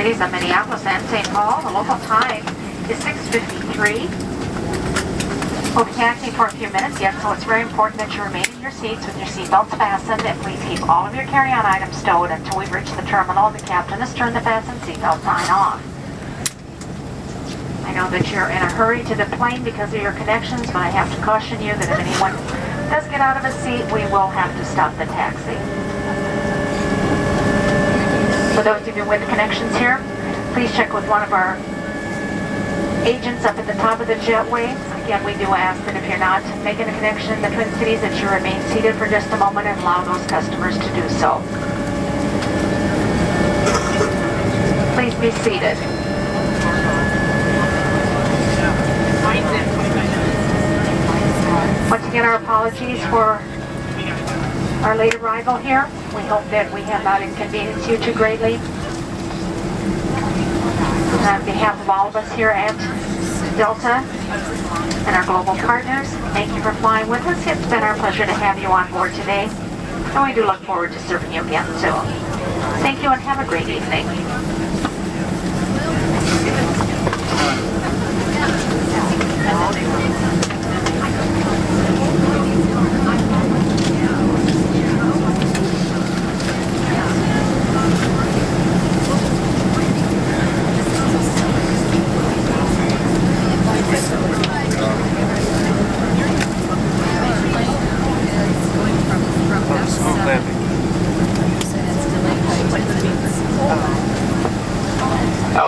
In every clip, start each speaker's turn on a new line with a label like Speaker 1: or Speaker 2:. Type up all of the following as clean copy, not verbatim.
Speaker 1: cities of Minneapolis and St. Paul. The local time is 6:53. We'll be taxiing for a few minutes yet, so it's very important that you remain in your seats with your seatbelts fastened, and please keep all of your carry-on items stowed until we've reached the terminal and the captain has turned the fasten seatbelt sign off. I know that you're in a hurry to the plane because of your connections, but I have to caution you that if anyone does get out of a seat, we will have to stop the taxi. For those of you with connections here, please check with one of our agents up at the top of the jetway. Again, we do ask that if you're not making a connection in the Twin Cities, that you remain seated for just a moment and allow those customers to do so. Please be seated. Once again, our apologies for our late arrival here. We hope that we have not inconvenienced you too greatly. On behalf of all of us here at Delta and our global partners, thank you for flying with us. It's been our pleasure to have you on board today, and we do look forward to serving you again soon. Thank you and have a great evening.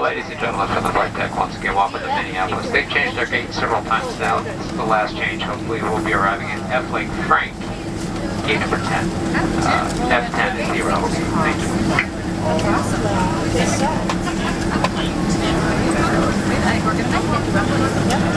Speaker 2: Ladies and gentlemen from the flight deck, once again, welcome to Minneapolis. They've changed their gate several times now. It's the last change. Hopefully we'll be arriving at F Lake Frank, gate number 10. F10 is 0. Thank you.